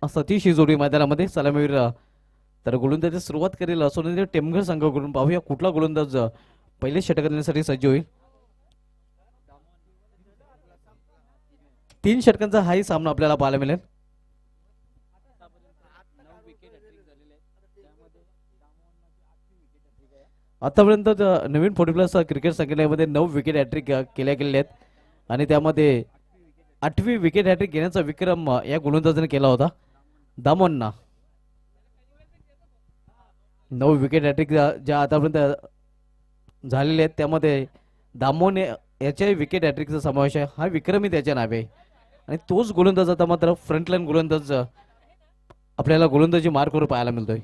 सतीश ही जोडी मैदानामध्ये सलामीवीर तर गोलंदाजी सुरुवात करेल सोनेरी टेमघर संघाकडून. पाहूया कुठला गोलंदाज पहिले षटक करण्यासाठी सज्ज होईल. 3 षटकांचा हाही सामना आपल्याला पाहायला मिळेल. आतापर्यंत नवीन 40+ क्रिकेट संघटनेमध्ये 9 विकेट हॅट्रिक केल्या गेलेल्या आहेत आणि त्यामध्ये 8वी विकेट हॅट्रिक घेण्याचा विक्रम या गोलंदाजाने केला होता. दामोन्ना 9 विकेट हॅट्रिक ज्या आतापर्यंत झालेले आहेत त्यामध्ये दामोन याच्याही विकेट हॅट्रिकचा समावेश आहे. हा विक्रमी त्याच्या नावे आहे आणि तोच गोलंदाज आता मात्र फ्रंटलाईन गोलंदाज आपल्याला गोलंदाजी मार्कवर पाहायला मिळतोय.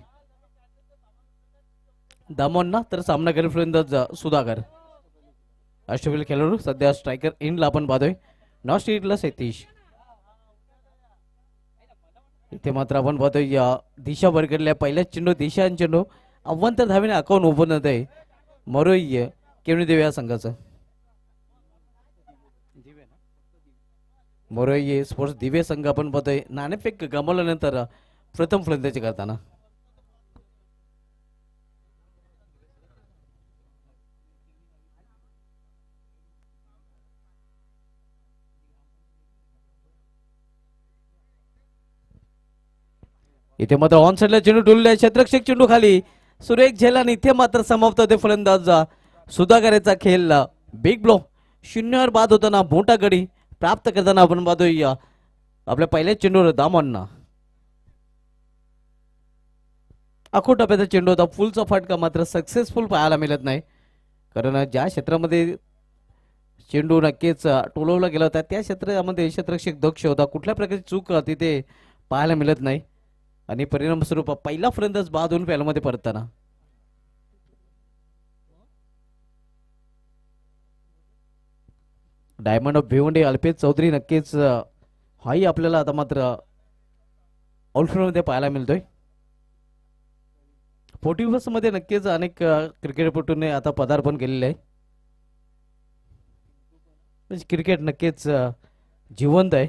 दामोन्ना तर सामना करेल फलंदाज सुधाकर. अष्टपैलू खेळाडू सध्या स्ट्रायकर इनला आपण पाहतोय. नॉट ला सतीश. इथे मात्र आपण पाहतोय या दिशा भरकडल्या पहिल्या चेंडू दिशा आणि चेंडू अव्वंतर धावेने अकाउंट ओपन होत आहे मरोई केवणीदेव या संघाचं. मोरोई स्पोर्ट्स दिवे संघ आपण पाहतोय नाणेफेक गमावल्यानंतर प्रथम फलंदाजी करताना. इथे मात्र ऑन साईडला चेंडू डोललाय क्षेत्ररक्षक चेंडू खाली सुरेख झेल आणि इथे मात्र समाप्त होते फलंदाज सुधाकरचा खेळ. बिग ब्लो 0वर बाद होताना मोठा गडी प्राप्त करताना आपण पाहतोय आपल्या पहिल्या चेंडूवर दामोन्ना. अखो टप्प्याचा चेंडू होता. फुलचा फटका मात्र सक्सेसफुल पाहायला मिळत नाही कारण ज्या क्षेत्रामध्ये चेंडू नक्कीच टोलवला गेला होता त्या क्षेत्रामध्ये क्षेत्ररक्षक दक्ष होता. कुठल्या प्रकारची चूक तिथे पाहायला मिळत नाही आणि परिणाम स्वरूप पहिला फलंदाज बाद होऊन फॅलमध्ये परतताना. डायमंड ऑफ भिवंडी अल्पेश चौधरी नक्कीच हाही आपल्याला आता मात्र आउटफील्डमध्ये पाहायला मिळतोय. 40+ मध्ये नक्कीच अनेक क्रिकेटपटूंनी आता पदार्पण केलेले आहे. क्रिकेट नक्कीच जिवंत आहे.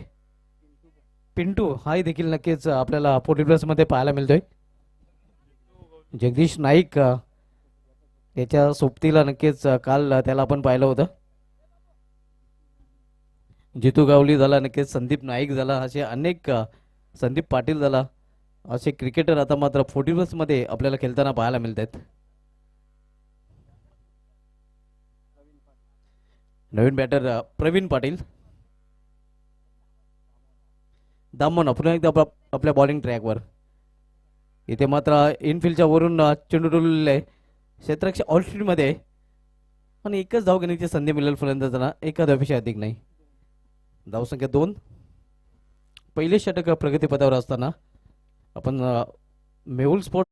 पिंटू हाही देखील नक्कीच आपल्याला 40+ मध्ये पाहायला मिळतोय. जगदीश नाईक त्याच्या सोबतीला नक्कीच काल त्याला आपण पाहिलं होतं. जितू गावली झाला नक्कीच संदीप नाईक झाला असे अनेक संदीप पाटील झाला असे क्रिकेटर आता मात्र 40+ मध्ये आपल्याला खेळताना पाहायला मिळत आहेत. नवीन बॅटर प्रवीण पाटील. दामोना पुन्हा एकदा आपल्या बॉलिंग ट्रॅकवर. इथे मात्र इनफिल्डच्या वरून चेंडू डोललेला आहे क्षेत्ररक्षक ऑलफील्डमध्ये आणि एकच धाव घेण्याची संधी मिळेल फलंदाजांना एका धावेपेक्षा अधिक नाही. धावसंख्या 2. पहिले षटक प्रगतीपथावर असताना आपण मेहुल स्पोर्ट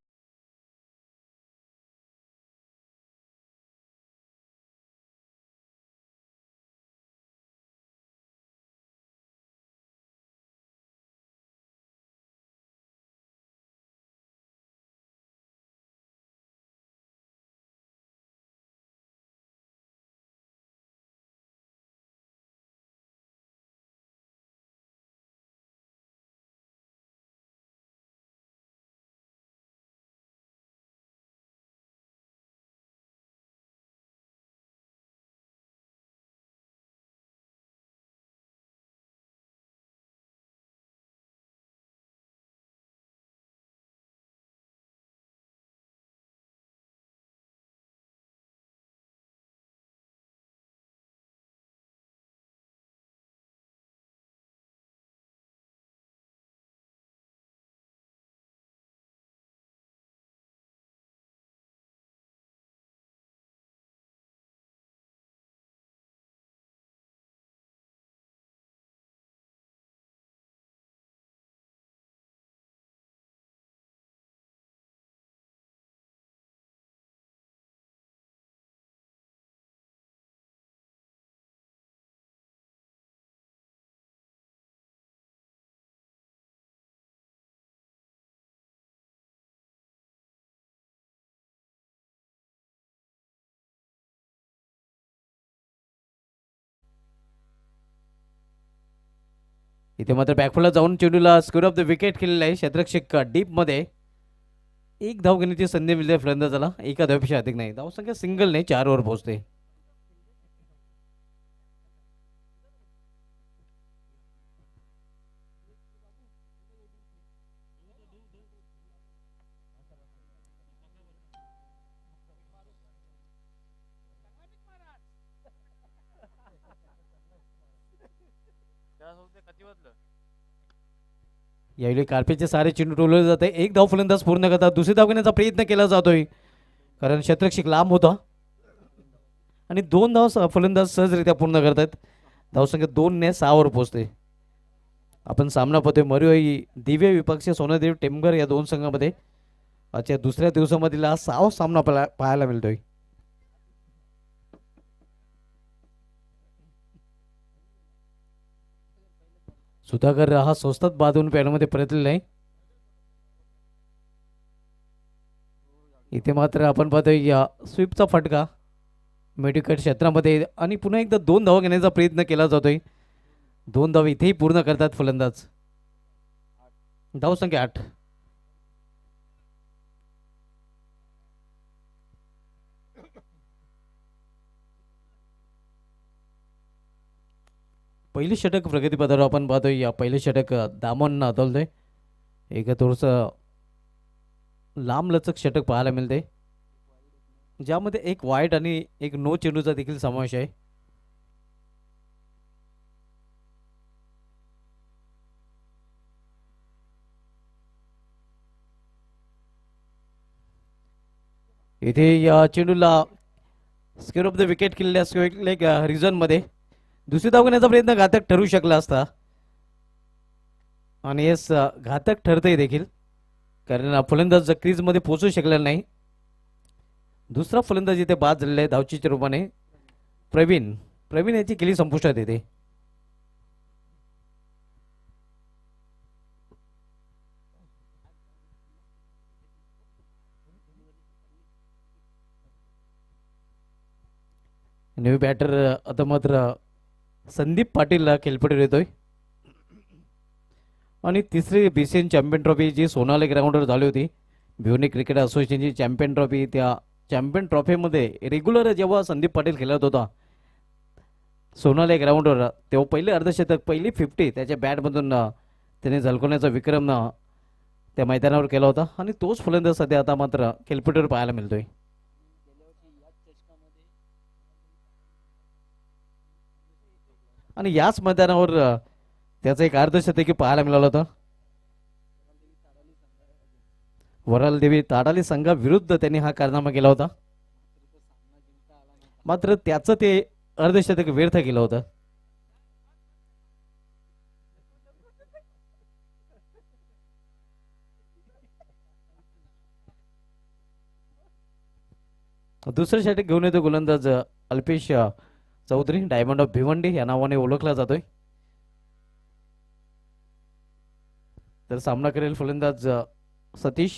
इथे मात्र बॅकफुलला जाऊन चेंडूला स्क्वेअर ऑफ द विकेट केलेला आहे. क्षेत्ररक्षक डीपमध्ये एक धाव घेण्याची संधी मिळते फलंदाजाला. एका धावेपेक्षा अधिक नाही. धावसंख्या सिंगल नाही, 4 वर पोहोचते. यावेळी कार्पेटचे सारे चेंडू टोलवले जाते. एक धाव फलंदाज पूर्ण करतात. दुसरी धाव घेण्याचा प्रयत्न केला जातोय कारण क्षेत्ररक्षक लांब होता आणि 2 धाव फलंदाज सहजरित्या पूर्ण करतात. धावसंख्या 2 ने 6 वर पोहोचते. आपण सामना पाहतोय मरुई दिव्य विपक्ष सोनादेव टेमघर या दोन संघामध्ये आजच्या दुसऱ्या दिवसामधील हा 6वा सामना पाहायला मिळतोय. सुधाकर हा स्वस्तात बांधून पॅडमध्ये परतलेला आहे. इथे मात्र आपण पाहतोय या स्वीपचा फटका मेडिकट क्षेत्रामध्ये आणि पुन्हा एकदा 2 धावा घेण्याचा प्रयत्न केला जातोय. 2 धाव इथेही पूर्ण करतात फलंदाज. धावसंख्या 8. पहिली षटक प्रगतीपथावर आपण पाहतोय. या पहिले षटक दामन अदलतोय. एक थोडंसं लांब लचक षटक पाहायला मिळते ज्यामध्ये एक वाईट आणि एक नो चेंडूचा देखील समावेश आहे. इथे या चेंडूला स्क्वेअर ऑफ द विकेट केलेल्या रिझनमध्ये दुसरी धाव घेण्याचा प्रयत्न घातक ठरू शकला असता आणि येस घातक ठरतंय देखील कारण फलंदाज क्रीजमध्ये पोहोचू शकलेला नाही. दुसरा फलंदाज इथे बाद झालेला आहे धावचीच्या रूपाने. प्रवीण याची केली संपुष्टात येते. नवी बॅटर आता मात्र संदीप पाटील खेळपट्टीवर येतोय आणि तिसरी BCN चॅम्पियन ट्रॉफी जी सोनाली ग्राउंडवर झाली होती भिवनी क्रिकेट असोसिएशनची चॅम्पियन ट्रॉफी, त्या चॅम्पियन ट्रॉफीमध्ये रेग्युलर जेव्हा संदीप पाटील खेळत होता सोनाली ग्राउंडवर तेव्हा पहिले अर्धशतक पहिली 50 त्याच्या बॅटमधून त्याने झलकवण्याचा विक्रम त्या मैदानावर केला होता आणि तोच फलंदाज सध्या आता मात्र खेळपट्टीवर पाहायला मिळतोय. आणि याच मैदानावर त्याचं एक अर्धशतकी पाहायला मिळालं होतं. वरालदेवी ताडाली संघाविरुद्ध त्यांनी हा कारनामा केला होता मात्र त्याचं ते अर्धशतक व्यर्थ केलं होतं. दुसरं षटक घेऊन येतो गोलंदाज अल्पेश चौधरी. डायमंड ऑफ भिवंडी या नावाने ओळखला जातोय. तर सामना करेल फलंदाज सतीश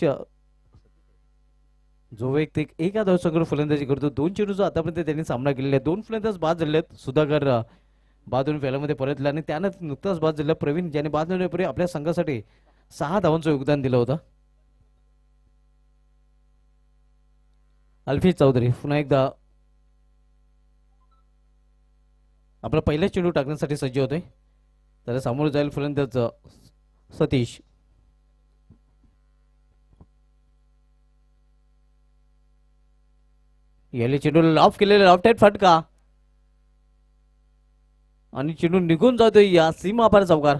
जो वैयक्तिक एका धावसंख्येवर फलंदाजी करतो. 2 चेंडूचा आतापर्यंत त्यांनी सामना केलेला आहे. 2 फलंदाज बाद झाले आहेत. सुधाकर बादून फॅलामध्ये परतला आणि त्यानं नुकताच बाद झालेला प्रवीण ज्याने बाद होण्यापूर्वी आपल्या संघासाठी 6 धावांचं योगदान दिलं होतं. अल्फी चौधरी पुन्हा एकदा आपला पहिला चेंडू टाकण्यासाठी सज्ज होते. तर समोर जाईल फलंदाज सतीश. याले चेंडू लॉफ केलेला लॉफ्ट टाईट फटका आणि चेंडू निघून जातोय या सीमा पार चौकार.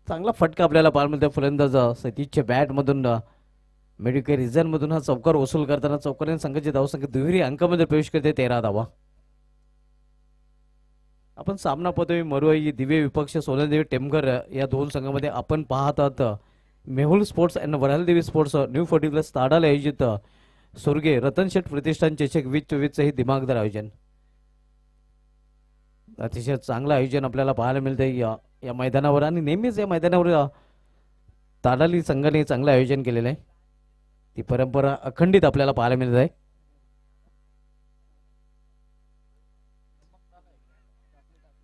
चांगला फटका आपल्याला पाहायला मिळतोय फलंदाज सतीशच्या बॅट मधून मेडिकल रिझन मधून हा चौकार वसूल करताना चौकाराने संघाची धावसंख्या दुहेरी अंकामध्ये प्रवेश करते 13 धावा. आपण सामना पाहतोय मरुई दिव्य विपक्ष सोनादेवी टेमघर या दोन संघामध्ये. आपण पाहत आहात Mehul sports and Varaldevi sports new 40+ ताडाला आयोजित स्वर्गीय रतन शेठ प्रतिष्ठान चषक 2024 हे दिमागदार आयोजन. अतिशय चांगलं आयोजन आपल्याला पाहायला मिळतंय या मैदानावर आणि नेहमीच या मैदानावर ताडाली संघाने चांगलं आयोजन केलेलं आहे. ती परंपरा अखंडित आपल्याला पाहायला मिळत आहे.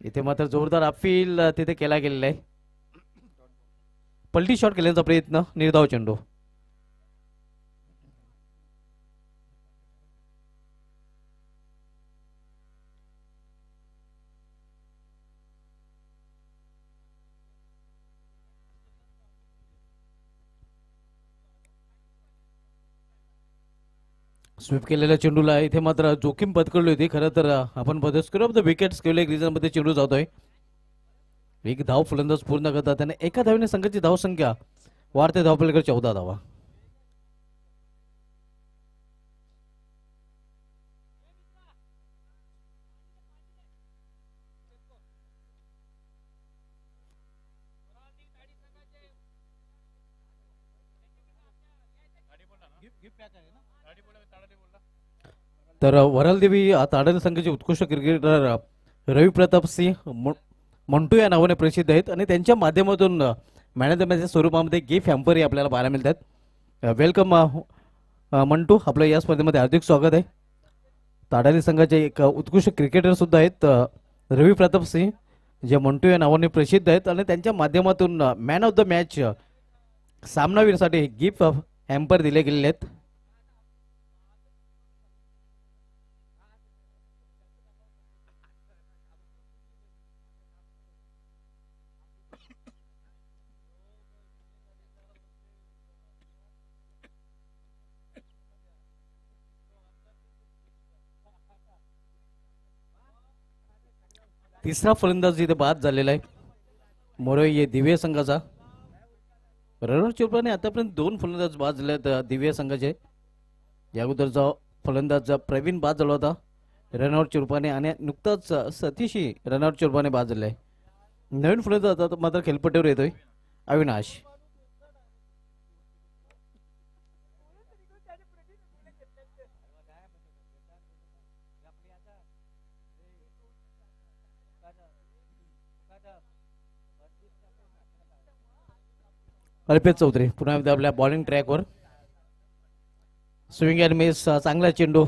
इथे मात्र जोरदार अपील तिथे केला गेलेला आहे. पलटी शॉट केल्याचा प्रयत्न, निर्धाव चेंडू. स्वीप केलेल्या चेंडूला इथे मात्र जोखीम पत्करली होती. खरं तर आपण पदस्कर ऑफ द विकेट्स केले एक रिझन मध्ये चेंडू जातोय. एक धाव फलंदाज पूर्ण करतात त्याने एका धावेने संघाची धावसंख्या वाढते. धावपलीकडे 14 धावा. तर वरालदेवी ताडल संघाचे उत्कृष्ट क्रिकेटर रवी प्रताप सिंह मंटू या नावाने प्रसिद्ध आहेत आणि त्यांच्या माध्यमातून मॅन ऑफ द मॅचच्या स्वरूपामध्ये गिफ्ट हॅम्परही आपल्याला पाहायला मिळतात. वेलकम मंटू, आपलं या स्पर्धेमध्ये हार्दिक स्वागत आहे. ताडाली संघाचे एक उत्कृष्ट क्रिकेटर सुद्धा आहेत रवी प्रताप सिंह, जे मंटू या नावाने प्रसिद्ध आहेत आणि त्यांच्या माध्यमातून मॅन ऑफ द मॅच सामनावीरसाठी गिफ्ट हॅम्पर दिले गेलेले आहेत. तिसरा फलंदाज इथे बाद झालेला आहे मोरई दिव्य संघाचा. रणवीर चोपडाने आतापर्यंत 2 फलंदाज बाद झाले आहेत दिव्य संघाचे. या अगोदरचा फलंदाज प्रवीण बाद झाला होता रणवीर चोरपाने आणि नुकताच सतीशी रणवीर चोरपाने बाद झाले आहे. नवीन फलंदाज आता मात्र खेळपट्टीवर येतोय अविनाश. अल्पेश चौधरी पुन्हा एकदा आपल्या बॉलिंग ट्रॅकवर. स्विंग अँड मिस, चांगला चेंडू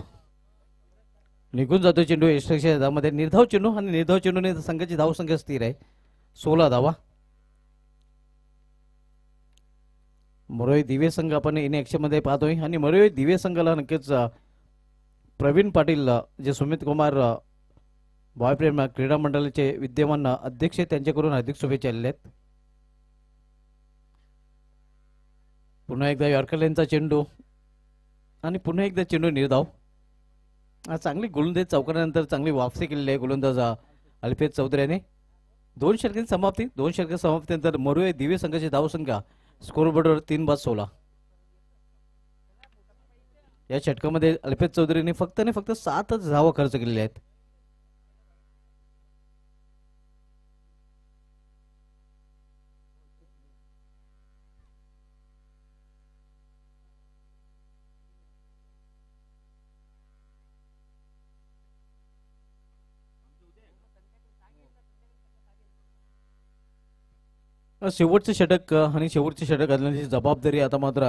निघून जातो. चेंडू यष्टीच्या मध्ये निर्धाव चेंडू आणि निर्धाव चेंडूने संघाची धावसंख्या स्थिर आहे 16 धावा. मोरई दिव्य संघ आपण इन ऍक्शन मध्ये पाहतोय आणि मोरई दिव्य संघाला नक्कीच प्रवीण पाटील जे सुमित कुमार बॉयप्रेम क्रीडा मंडळाचे विद्यमान अध्यक्ष त्यांच्याकडून हार्दिक शुभेच्छा आलेल्या आहेत. पुन्हा एकदा यॉर्कर चेंडू आणि पुन्हा एकदा चेंडू निर्धाव. चांगली गोलंदाज चौकारानंतर चांगली वापसी केलेली आहे गोलंदाज अल्पेश चौधरी याने. 2 षटकांची समाप्ती, 2 षटक समाप्तीनंतर मोरई दिव्य संघाची धावसंख्या स्कोरबोर्डवर 3/16. या षटकामध्ये अल्पेश चौधरीने फक्त 7च धावा खर्च केलेल्या आहेत. शेवटचे षटक आणि शेवटचे षटक घालण्याची जबाबदारी आता मात्र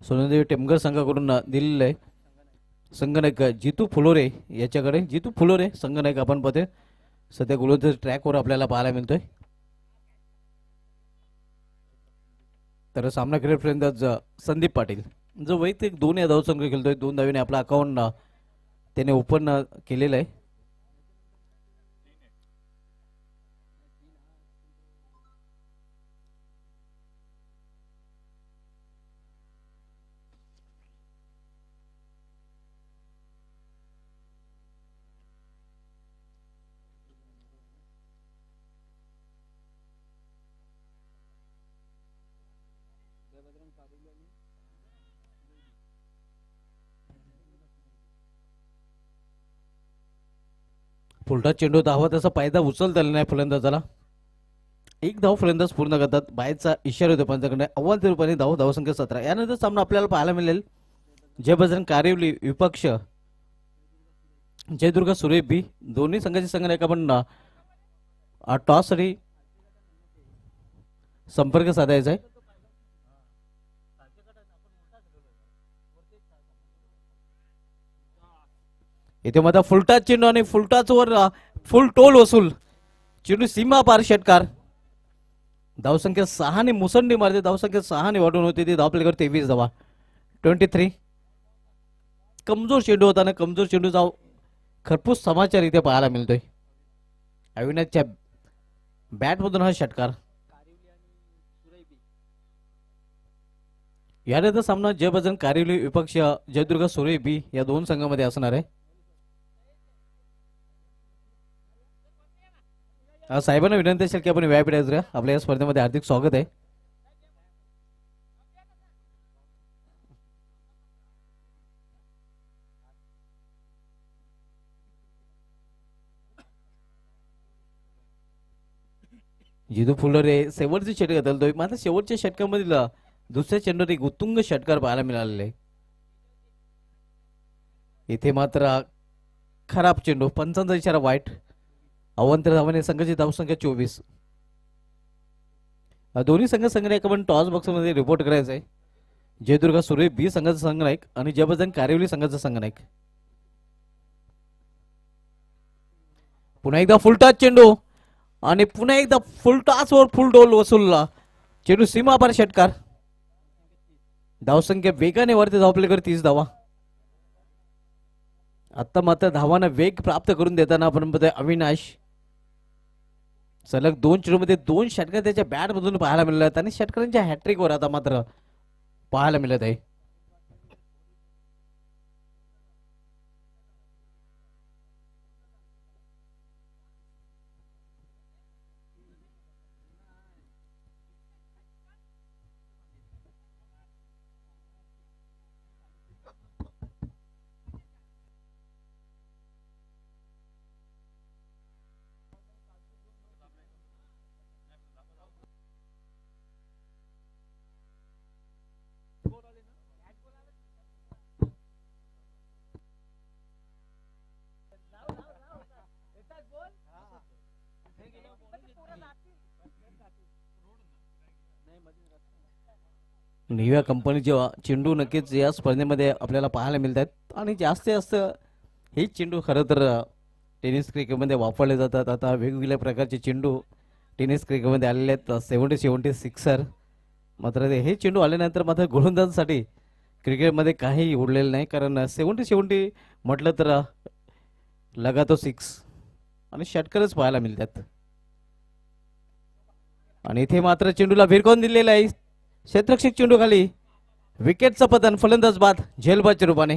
सोनादेवी टेमगर संघाकडून दिलेली आहे. संघनायक जितू फुलोरे याच्याकडे. जितू फुलोरे संघनायक आपण पाहतोय सध्या गोलंदाज ट्रॅकवर आपल्याला पाहायला मिळतोय. तर सामना क्रिकेट फलंदाज संदीप पाटील जो वैयक्तिक 2 या धावसंख्या खेळतोय. 2 धावेने आपला अकाउंट त्याने ओपन केलेलं आहे. फुलटा चेंडू धावा त्याचा फायदा उचलता आला नाही फलंदाजाला. 1 धाव फलंदाज पूर्ण करतात. बाहेरचा इशारा होतो पंचाकडे. अव्वल रूपाने धावसंख्या 17. यानंतर सामना आपल्याला पाहायला मिळेल जय बजरंग कारिवली विपक्ष जयदुर्गा सुरेश बी. दोन्ही संघाचे संघनायक आपण टॉस साठी संपर्क साधायचा आहे. इथे मात्र फुलटा चेंडू आणि फुलटाच वर फुल टोल वसूल चेंडू सीमा पार षटकार. धावसंख्या 6 ने मुसंडी मारते. धावसंख्या 6 ने वाढून होती ती. धावपलीकडे 23 धावा. 23. कमजोर चेंडू होता ना. कमजोर चेंडू जाऊ खरपूस समाचार इथे पाहायला मिळतोय. अविनाशच्या बॅट मधून हा षटकार. यानंतर सामना जय बजरंग कारिवली विपक्ष जयदुर्ग सुरे बी या दोन संघामध्ये असणार आहे. साहेबांना विनंती असेल की आपण व्यायापीठ आपल्या या स्पर्धेमध्ये हार्दिक स्वागत आहे. जिदू फुलरे शेवटचे षटक घालतोय. मात्र शेवटच्या षटकामधील दुसऱ्या चेंडूवर एक उत्तुंग षटकार पाहायला मिळालेले. इथे मात्र खराब चेंडू. पंचांचा इशारा वाईट. अवंतर धावाने संघाची धावसंख्या 24. दोन्ही संघ आपण टॉस बॉक्स मध्ये रिपोर्ट करायचा आहे. जयदुर्ग सुरे बी संघाचा संघनायक आणि जयबजरंग कारिवली संघाचा संघनायक. पुन्हा एकदा फुलटॉस चेंडू आणि पुन्हा एकदा फुलटॉस वर फुल डोल वसूलला. चेंडू सीमा पार षटकार. धावसंख्या वेगाने वरती. धावपलीकडे 30 धावा. आता मात्र धावांना वेग प्राप्त करून देताना आपण अविनाश सलग 2 चेंडूमध्ये 2 षटकार त्याच्या बॅट मधून पाहायला मिळत आहेत आणि षटकारांच्या हॅट्रिक वर आता मात्र पाहायला मिळत आहे. निव्या कंपनीचे चेंडू नक्कीच या स्पर्धेमध्ये आपल्याला पाहायला मिळतात आणि जास्तीत जास्त हे चेंडू खरं तर टेनिस क्रिकेटमध्ये वापरले जातात. आता वेगवेगळ्या प्रकारचे चेंडू टेनिस क्रिकेटमध्ये आलेले आहेत. 70-76 मात्र हे चेंडू आल्यानंतर मात्र गोलंदाजांसाठी क्रिकेटमध्ये काही उरलेलं नाही. कारण 70 म्हटलं तर लगातो 6 आणि षटकारच पाहायला मिळतात. आणि इथे मात्र चेंडूला भिरकावून दिलेला आहे. क्षेत्ररक्षक चेंडू खाली. विकेटचं पतन. फलंदाज बाद झेलबादच्या रूपाने.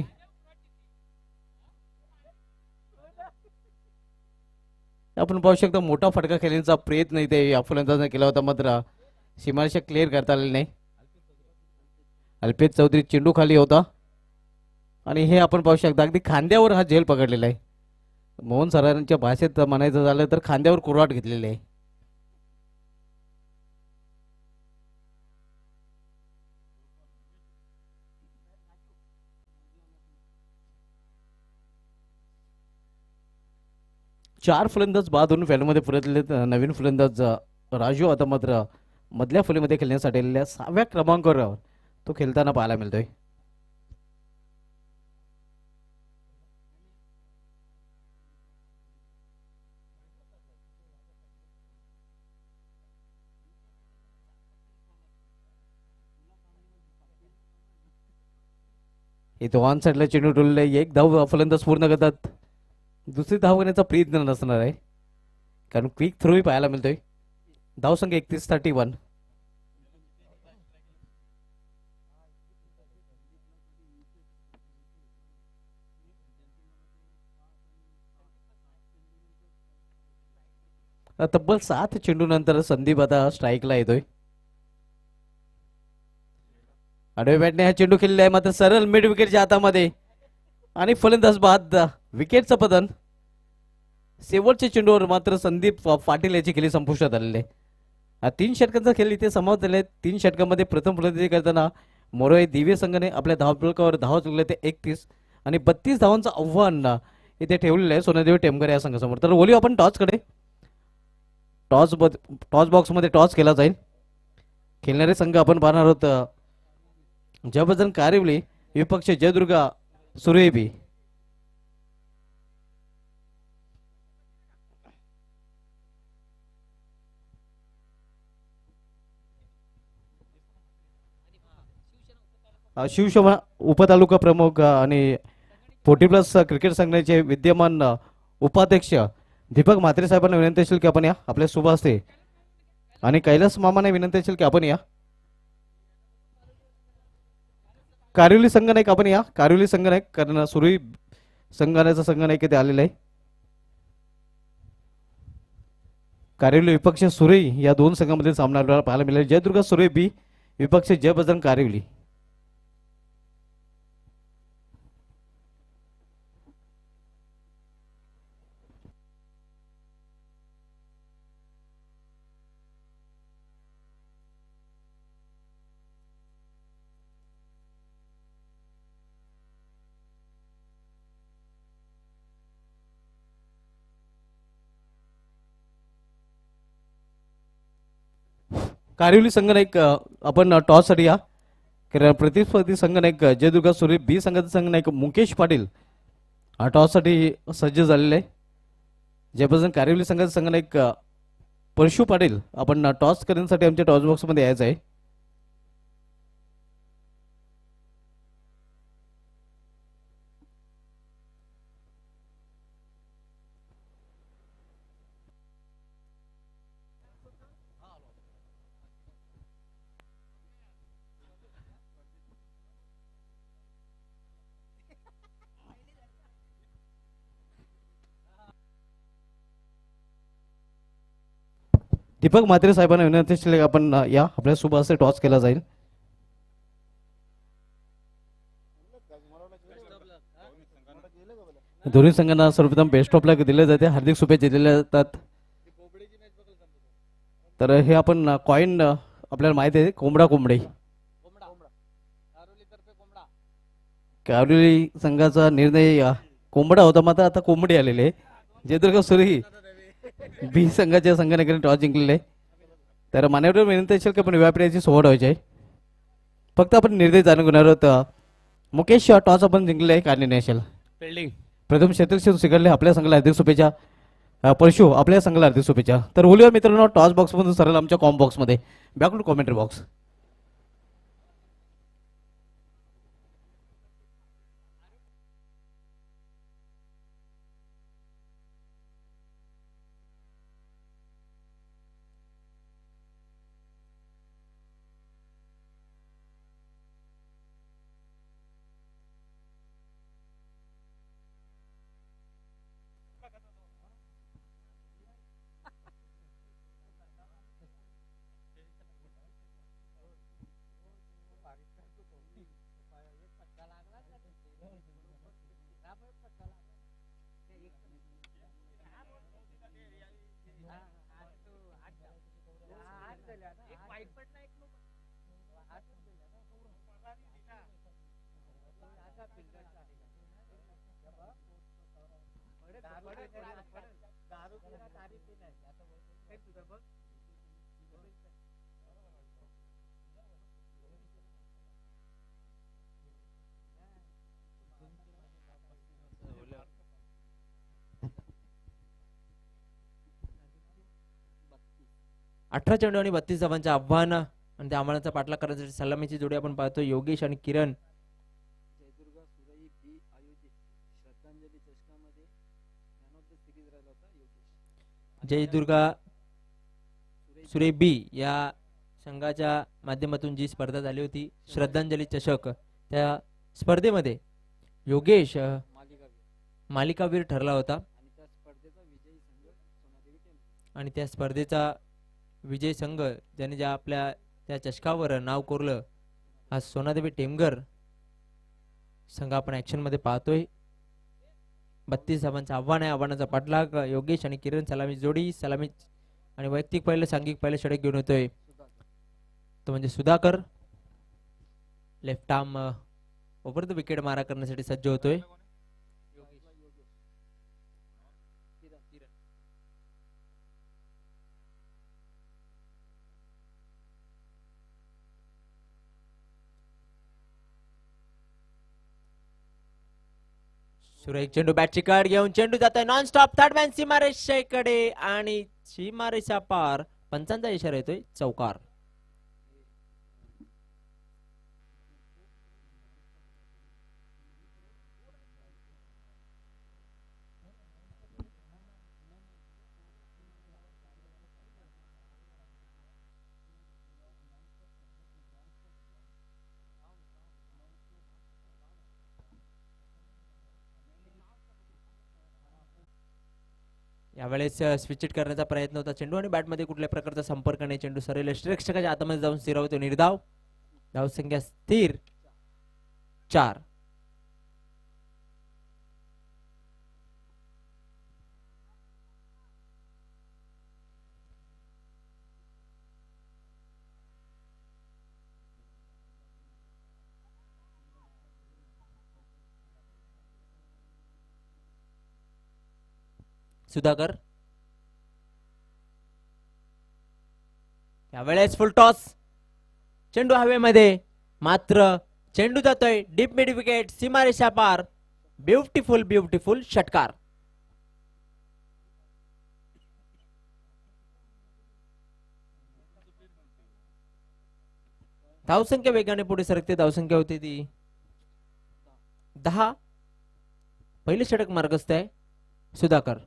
आपण पाहू शकतो मोठा फटका खेळण्याचा प्रयत्न इथे या फलंदाजाने केला होता मात्र सीमारेषा क्लिअर करता आलेली नाही. अल्पेश चौधरी चेंडू खाली होता आणि हे आपण पाहू शकता अगदी खांद्यावर हा झेल पकडलेला आहे. मोहन सरांच्या भाषेत म्हणायचं झालं तर खांद्यावर कुऱ्हाड घेतलेली आहे. चार फलंदाज बाद होऊन फॅनमध्ये परतले. नवीन फलंदाज राजू आता मात्र मधल्या फलीमध्ये खेळण्यासाठी आलेल्या 6व्या क्रमांकावर तो खेळताना पाहायला मिळतोय. इथे ऑन साईडला चेंडू टोलले. एक धाव फलंदाज पूर्ण करतात. दुसरी धाव घेण्याचा प्रयत्न नसणार आहे कारण क्विक थ्रोही पाहायला मिळतोय. धावसंख्या 31. तब्बल 7 चेंडू नंतर संदीप आता स्ट्राईकला येतोय. आडव्या बॅटने हा चेंडू खेळलेला आहे मात्र सरळ मिड विकेटच्या हातामध्ये आणि फलंदाज बाद. विकेटचं पतन. शेवटच्या चेंडूवर मात्र संदीप पाटील याची खेळी संपुष्टात आलेले. 3 षटकांचा खेळ इथे समाप्त झाले. 3 षटकांमध्ये प्रथम फलंदाजी करताना मोरवाई दिव्य संघाने आपल्या धावफलकावर धावा चुकले ते 31 आणि 32 धावांचं आव्हान इथे ठेवलेलं आहे सोनादेवी टेमकर या संघासमोर. तर बोलू आपण टॉसकडे. टॉस बॉक्समध्ये टॉस केला जाईल. खेळणारे संघ आपण पाहणार आहोत जयबजरंग कारिवली विपक्ष जयदुर्ग सुरेबी. शिवशोभा उपतालुका प्रमुख आणि 40+ क्रिकेट संघाचे विद्यमान उपाध्यक्ष दीपक म्हात्रे साहेबांना विनंती असेल की आपण या आपल्या शुभ हस्ते, आणि कैलास मामाने विनंती असेल की आपण या कारिवली संघनायक, आपण या कारिवली संघनायक, कारण सुरई संघाचा संघनायक इथे आलेला आहे. कारिवली विपक्ष सुरई या दोन संघांमधील सामना आपल्याला पाहायला मिळेल. जयदुर्गा सुरई बी विपक्ष जय बजरंग कारिवली. कारिवली संघनायक आपण टॉस साठी या, कारण प्रतिस्पर्धी संघनायक जयदुर्गा सुरई बी संघाचा संघनायक मुकेश पाटील टॉस साठी सज्ज झालेले आहे. जयबजरंग कारिवली संघाचा संघनायक परशु पाटील आपण टॉस करण्यासाठी आमच्या टॉस बॉक्स मध्ये यायचं आहे. दीपक म्हात्रे साहेबांना विनंती असेल की आपण या आपल्या शुभ हस्ते टॉस केला जाईल. दोन्ही संघांना सर्वप्रथम बेस्ट ऑफ लक दिले जाते, हार्दिक शुभेच्छा दिल्या जातात. तर हे आपण कॉइन आपल्याला माहिती आहे कोंबडा कोंबडे कारिवली संघाचा निर्णय कोंबडा होता, मात्र आता कोंबडी आलेले आहे. जयदुर्गा सुरई बी संघाच्या संघाने टॉस जिंकलेले आहे. तर मान्यवर विनंती असेल की आपण व्यापाऱ्याची सोहळ व्हायची आहे. फक्त आपण निर्णय जाणून घेणार आहोत. मुकेश टॉस आपण जिंकले आहे, काय निर्णय असेल? फिल्डिंग. प्रथम क्षेत्रक्षण स्वीकारले, आपल्या संघाला हार्दिक शुभेच्छा. परशु आपल्या संघाला हार्दिक शुभेच्छा. तर बोलूया मित्रांनो टॉस बॉक्स मधून सरळ आमच्या कॉम बॉक्स मध्ये, बॅक टू कॉमेंट्री बॉक्स. अठरा चेंडू आणि 32 धावांचे आव्हान आणि त्या आव्हानाचा पाठलाग करण्यासाठी सलामीची जोडी आपण पाहतो योगेश आणि किरण. जयदुर्गा सुरई बी आयोजित श्रद्धांजली चषकामध्ये मॅन ऑफ द सिरीज राहिला होता योगेश. जयदुर्गा सुरे बी या संघाच्या माध्यमातून जी स्पर्धा झाली होती श्रद्धांजली चषक, त्या स्पर्धेमध्ये योगेश मालिकावीर ठरला होता आणि त्या स्पर्धेचा विजय संघ ज्याने ज्या आपल्या त्या चषकावर नाव कोरलं हा सोनादेवी टेमगर संघ आपण ऍक्शन मध्ये पाहतोय. 32 धावांचं आव्हान आहे, आव्हानाचा पाठलाग योगेश आणि किरण सलामी जोडी, सलामी आणि वैयक्तिक पहिलं सांघिक पहिलं षटक घेऊन येतोय तो म्हणजे Sudhakar. Left arm over the wicket मारा करण्यासाठी सज्ज होतोय. सुरेख चेंडू बॅटची कड घेऊन चेंडू जात आहे नॉन स्टॉप थर्ड मॅन सीमारेषेकडे आणि सीमारेषा पार. पंचांचा इशारा येतोय चौकार. यावेळेस स्विच करण्याचा प्रयत्न होता चेंडू आणि बॅटमध्ये कुठल्या प्रकारचा संपर्क नाही. चेंडू सरळ यष्टिरक्षकाच्या आतमध्ये जाऊन स्थिरावतो. निर्धाव. धावसंख्या स्थिर 4. सुधाकर. यावेळेस फुल टॉस. चेंडू हवेमध्ये मात्र चेंडू जातोय डीप मिड विकेट सीमारेषा पार. ब्युटिफुल ब्युटिफुल षटकार. धावसंख्या वेगाने पुढे सरकते. धावसंख्या होती ती 10. पहिले षटक मार्गस्थ आहे सुधाकर.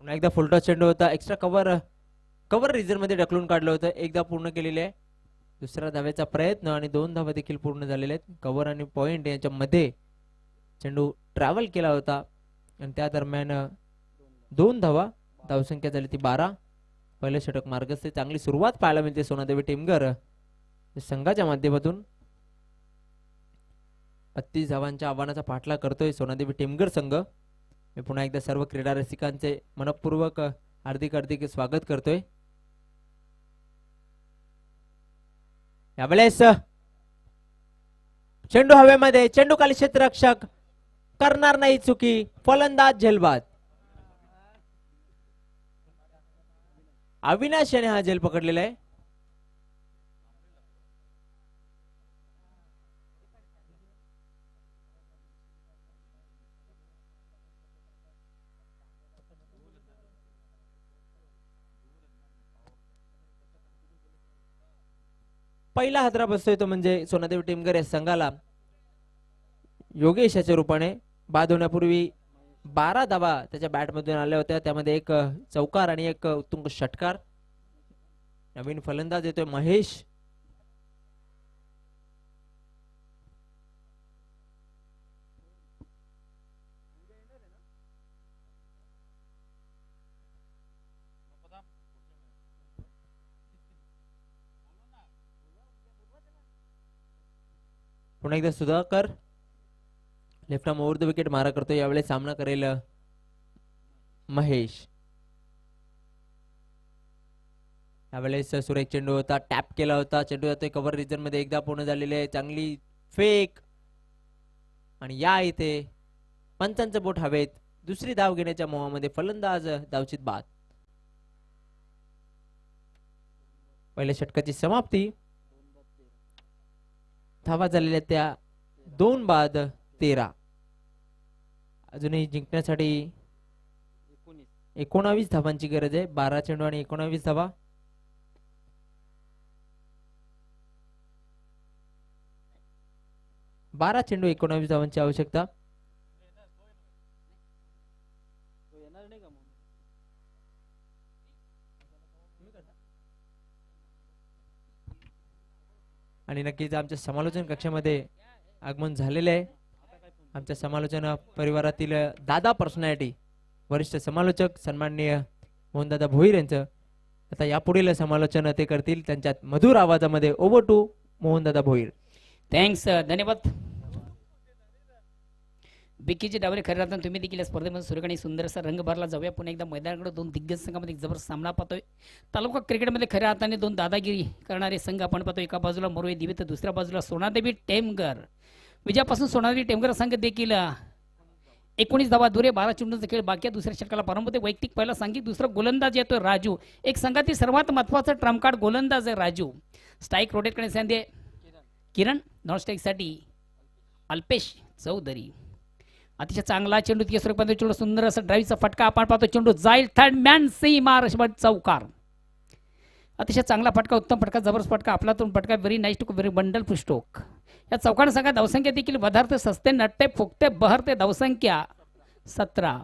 पुन्हा एकदा फुलटॉस चेंडू होता. एक्स्ट्रा कव्हर रिझन मध्ये ढकलून काढलं होतं. एकदा पूर्ण केलेले आहे. दुसऱ्या धावेचा प्रयत्न आणि 2 धावा देखील पूर्ण झालेले आहेत. कव्हर आणि पॉइंट यांच्या मध्ये चेंडू ट्रॅव्हल केला होता आणि त्या दरम्यान 2 धावा. धावसंख्या झाली ती 12. पहिले षटक मार्गस्थ. चांगली सुरुवात पाहायला मिळते सोनादेवी टेमघर संघाच्या माध्यमातून. 32 धावांच्या आव्हानाचा पाठलाग करतोय सोनादेवी टेमघर संघ. मी पुन्हा एकदा सर्व क्रीडा रसिकांचे मनपूर्वक हार्दिक हार्दिक स्वागत करतोय. यावेळेस चेंडू हवेमध्ये. चेंडू खाली क्षेत्ररक्षक करणार नाही चुकी. फलंदाज झेलबाद. अविनाश याने हा झेल पकडलेला आहे. पहिला हादरा बसतोय तो म्हणजे सोनादेवी टेमघर या संघाला योगेशाच्या रूपाने. बाद होण्यापूर्वी 12 धावा त्याच्या बॅटमधून आल्या होत्या. त्यामध्ये एक चौकार आणि एक उत्तुंग षटकार. नवीन फलंदाज येतोय महेश. पुन्हा एकदा Sudhakar left arm over the wicket मारा करतो. यावेळेस सामना करेल महेश. यावेळेस सुरेख चेंडू होता. टॅप केला होता. चेंडू जातोय कव्हर रिजन मध्ये. एकदा पूर्ण झालेले आहे. चांगली फेक आणि या इथे पंचांचं बोट हवेत. दुसरी धाव घेण्याच्या मोहामध्ये फलंदाज धावचित बाद. पहिल्या षटकाची समाप्ती. धावा झालेल्या त्या 2 बाद 13. अजूनही जिंकण्यासाठी 19 धावांची गरज आहे. 12 चेंडू आणि 19 धावा. बारा चेंडू 19 धावांची आवश्यकता. आणि नक्कीच आमच्या समालोचन कक्षामध्ये आगमन झालेले आहे. आमच्या समालोचन परिवारातील दादा पर्सनॅलिटी वरिष्ठ समालोचक सन्माननीय मोहनदादा भोईर यांचं आता यापुढील समालोचन ते करतील त्यांच्या मधुर आवाजामध्ये. ओव्हर टू मोहनदादा भोईर. थँक्स. धन्यवाद. बिकीचे डावरे खरे राहताना तुम्ही देखील या स्पर्धेमध्ये सुरेख सुंदर असा रंग भरला. जाऊया पुन्हा एकदा मैदानाकडे. 2 दिग्गज संघामध्ये एक जबरदस्त सामना पाहतोय. तालुका क्रिकेटमध्ये खऱ्या हाताने 2 दादागिरी करणारे संघ आपण पाहतो. एका बाजूला मोरवे दिवे तर दुसऱ्या बाजूला सोनादेवी टेमघर. विजयापासून सोनादेवी टेमघर संघ देखील 19 धावा दुरे 12 चेंडूंचा खेळ बाकी आहे. दुसऱ्या षटकाला प्रारंभ होते. वैयक्तिक पहिला सांघिक. दुसरा गोलंदाज येतोय राजू. एक संघातील सर्वात महत्वाचा ट्रम्प कार्ड गोलंदाज आहे राजू. स्ट्राईक रोटेट करण्याची संधी आहे किरण. नॉन स्ट्राईकसाठी अल्पेश चौधरी. अतिशय चांगला चेंडू तिथे सुरेख चेंडू सुंदर असा ड्राईव्हचा फटका आपण पाहतो. चेंडू जाईल थर्ड मॅन सीमार चौकार. अतिशय चांगला फटका. उत्तम फटका. जबरदस्त फटका. आपला तो फटका. Very nice too very bundle stroke. या चौकाने सांगा धावसंख्या देखील वधारते सस्ते नट्टे फुकते बहरते. धावसंख्या 17.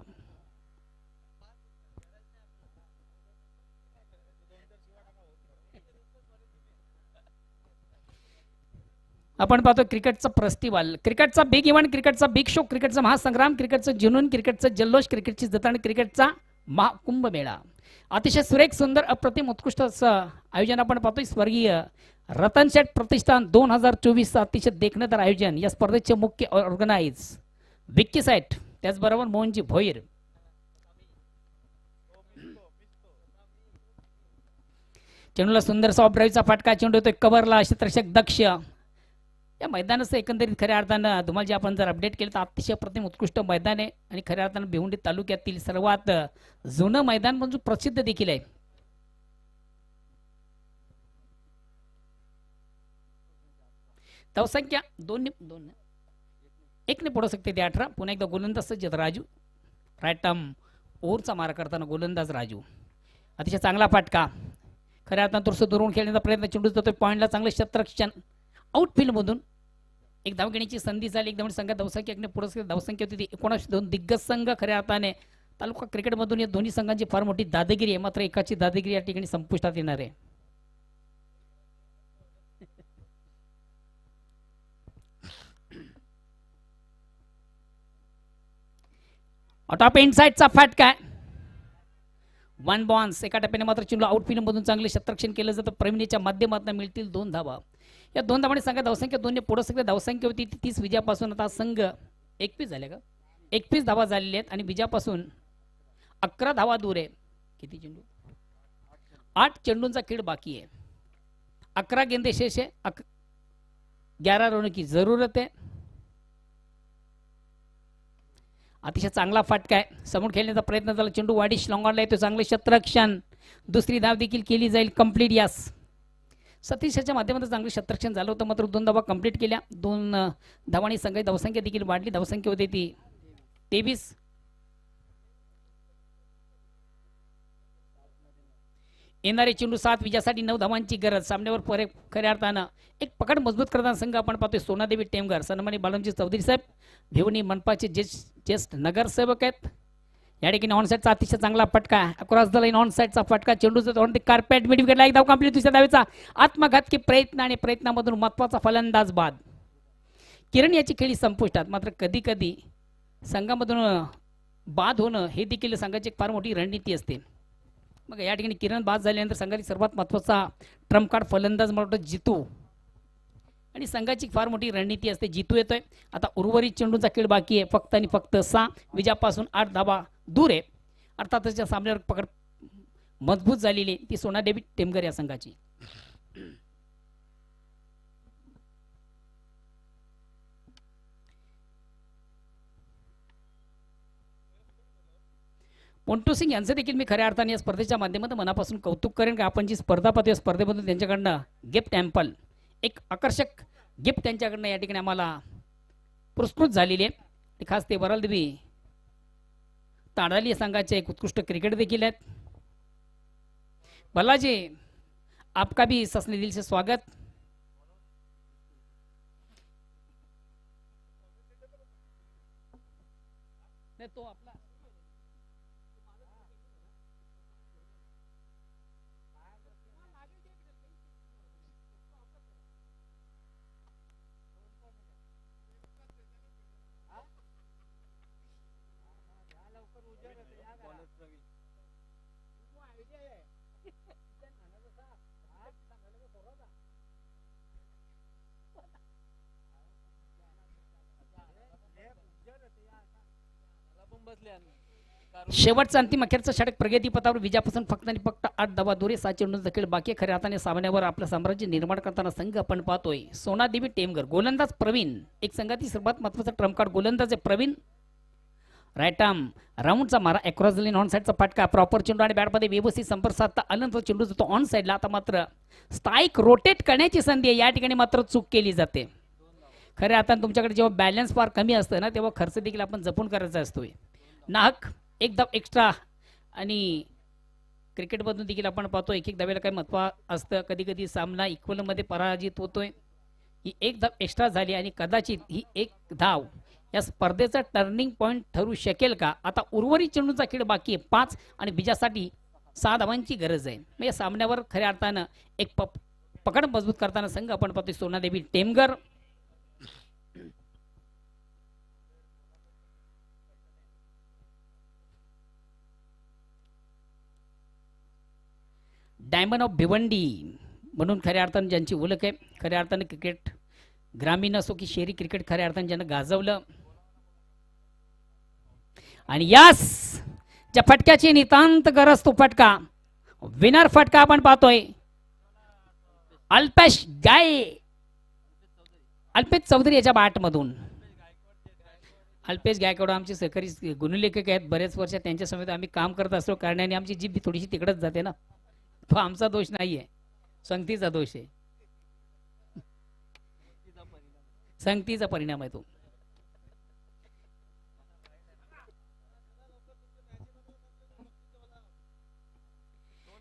आपण पाहतो क्रिकेटचा फेस्टिवल, क्रिकेटचा बिग इव्हेंट, क्रिकेटचा बिग शो, क्रिकेटचा महासंग्राम, क्रिकेटचं जुनून, क्रिकेटचं जल्लोष, क्रिकेटची जतन, क्रिकेटचा महाकुंभ मेळा. अतिशय सुरेख सुंदर अप्रतिम उत्कृष्ट असं आयोजन आपण पाहतोय. स्वर्गीय रतन शेठ प्रतिष्ठान 2024 अतिशय देखणेदार आयोजन. या स्पर्धेचे मुख्य ऑर्गनाइज विक्की सेठ, त्याचबरोबर मोहनजी भोईर. चेंडूला सुंदरसा ऑफ ड्राईव्हचा फटका, चेंडू येतोय कव्हरला, क्षेत्ररक्षक दक्ष. या मैदानाचं एकंदरीत खऱ्या अर्थानं तुम्हाला जे आपण जर अपडेट केलं तर अतिशय प्रतिम उत्कृष्ट मैदान आहे आणि खऱ्या अर्थानं भिवंडी तालुक्यातील सर्वात जुनं मैदान म्हणजे प्रसिद्ध देखील आहे. धावसंख्या 1 पुढे शकते ते 18. पुन्हा एकदा गोलंदाज सज्ज राजू, राईट आर्म ओव्हरचा मारा करताना गोलंदाज राजू. अतिशय चांगला फटका, खऱ्या अर्थानं थोडंसं दुरून खेळण्याचा प्रयत्न, चेंडू जातोय पॉईंटला, चांगलं क्षेत्ररक्षण आउटफील्ड मधून एक धाव घेण्याची संधी झाली. एकदम संघात धावसंख्या पुढे धावसंख्या होती ती 19. दिग्गज संघ खऱ्या अर्थाने तालुका क्रिकेटमधून या दोन्ही संघांची फार मोठी दादागिरी आहे. मात्र एकाची दादागिरी या ठिकाणी संपुष्टात येणार आहे. टॉप इनसाइडचा फटका, 1 बॉन्स. एका टप्प्याने मात्र चेंडू आउटफील्ड मधून चांगले क्षेत्ररक्षण केलं जातं. प्रवीणीच्या माध्यमातून मिळतील 2 धावा. या 2 धावांनी संघात धावसंख्या 2 ने पुढे सगळे धावसंख्या होती 30 विजयापासून आता संघ 21 झाले का 21 धावा झालेल्या आहेत आणि विजयापासून 11 धावा दूर आहे. किती चेंडू 8 चेंडूंचा खेळ बाकी आहे. 11 गेंदे शेष आहे. 11 रनों की जरूरत है. अतिशय चांगला फटका आहे, समोर खेळण्याचा प्रयत्न झाला, चेंडू वाढीश लॉंगॉनला येतो, चांगले क्षेत्ररक्षण, दुसरी धाव देखील केली जाईल कंप्लीट. यास सतीशच्या माध्यमातून चांगले क्षेत्ररक्षण झालं होतं, मात्र 2 धावा कंप्लीट केल्या. 2 धावांनी संघाची धावसंख्या देखील वाढली. धावसंख्या होती ती 23. येणारे चेंडू 7 विजयासाठी 9 धावांची गरज. सामन्यावर खऱ्या अर्थानं एक पकड मजबूत करताना संघ आपण पाहतोय. सोनादेवी टेमघर, सन्माननीय बालमजी चौधरी साहेब, भिवणी मनपाचे ज्येष्ठ नगरसेवक आहेत. या ठिकाणी ऑन साईडचा अतिशय चांगला फटका, अक्रॉस द लाईन ऑन साईडचा फटका, चेंडूचा ऑन द कार्पेट मिड विकेटला एक धाव कंप्लीट. दुसऱ्या धावेचा आत्मघातकी प्रयत्न आणि प्रयत्नामधून महत्वाचा फलंदाज बाद. किरण याची खेळी संपुष्टात. मात्र कधी कधी संघामधून बाद होणं हे देखील संघाची फार मोठी रणनीती असते. मग या ठिकाणी किरण बाद झाल्यानंतर संघाची सर्वात महत्त्वाचा ट्रम्प कार्ड फलंदाज मला वाटतं जितू, आणि संघाची फार मोठी रणनीती असते. जितू येतोय. आता उर्वरित चेंडूचा खेळ बाकी आहे फक्त आणि फक्त 6 विजयापासून 8 धावा दूर आहे. अर्थातच या सामन्यावर पकड मजबूत झालेली ती सोनादेवी टेमघर या संघाची. मोंटू सिंग यांचं देखील मी खऱ्या अर्थाने या स्पर्धेच्या माध्यमातून मनापासून कौतुक करेन की आपण जी स्पर्धा पाहतो या स्पर्धेमधून त्यांच्याकडनं गिफ्ट ॲम्पल एक आकर्षक गिफ्ट त्यांच्याकडनं या ठिकाणी आम्हाला पुरस्कृत झालेली आहे. खास ते वरलदेवी ताडाली संघाचे एक उत्कृष्ट क्रिकेट देखील आहेत. भल्लाजी, आपका भी ससने दिल से स्वागत. नहीं तो अपना शेवटचा अंतिम अखेरचा षटक प्रगती पथावर विजयापासून फक्त आणि फक्त 8 धावा दूर, 7 चेंडूंचा खेळ बाकी. खऱ्या अर्थाने सामन्यावर आपलं साम्राज्य निर्माण करताना संघ आपण पाहतोय सोनादेवी टेमघर. गोलंदाज प्रवीण, एक संघातील सर्वात महत्त्वाचा ट्रम्प कार्ड गोलंदाज आहे प्रवीण. राईट आर्म राऊंडचा मारा, अक्रॉस द लाईन ऑन साईडचा फटका, प्रॉपर चेंडू आणि बॅटमध्ये व्यवस्थित संपर्क साधता आल्यानंतर चेंडू जातो ऑन साईडला. आता मात्र स्ट्राईक रोटेट करण्याची संधी आहे, या ठिकाणी मात्र चूक केली जाते. खऱ्या अर्थाने तुमच्याकडे जेव्हा बॅलन्स फार कमी असतं ना तेव्हा खर्च देखील आपण जपून करायचा असतोय. नाहक एक धाव एक्स्ट्रा, आणि क्रिकेटमधून देखील आपण पाहतो एक धावेला काही महत्त्व असतं. कधी कधी सामना इक्वलमध्ये पराजित होतोय. ही एक धाव एक्स्ट्रा झाली आणि कदाचित ही एक धाव या स्पर्धेचा टर्निंग पॉईंट ठरू शकेल का. आता उर्वरित चेंडूचा खेळ बाकी आहे 5 आणि विजयासाठी 6 धावांची गरज आहे. मग या सामन्यावर खऱ्या अर्थानं एक पकड मजबूत करताना संघ आपण पाहतोय सोनादेवी टेमघर. डायमंड ऑफ भिवंडी म्हणून खऱ्या अर्थानं ज्यांची ओळख आहे, खऱ्या अर्थानं क्रिकेट ग्रामीण असो की शहरी क्रिकेट खऱ्या अर्थानं ज्यानं गाजवलं. आणि यास ज्या फटक्याची नितांत गरज तो फटका, विनर फटका आपण पाहतोय. अल्पेश चौधरी याच्या बॅटमधून. अल्पेश गायकवाड आमचे सहकारी गुणलेखक आहेत, बरेच वर्ष त्यांच्या समेत आम्ही काम करत असतो, कारणाने आमची जीभ थोडीशी तिकडच जाते ना. तो आमचा दोष नाहीये, संगतीचा दोष आहे, संगतीचा परिणाम आहे तो.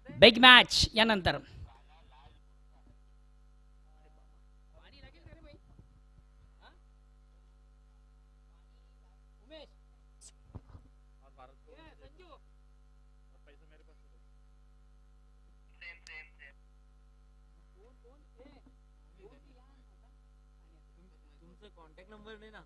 बिग मॅच यानंतर कॉन्टॅक्ट नंबर नाही ना.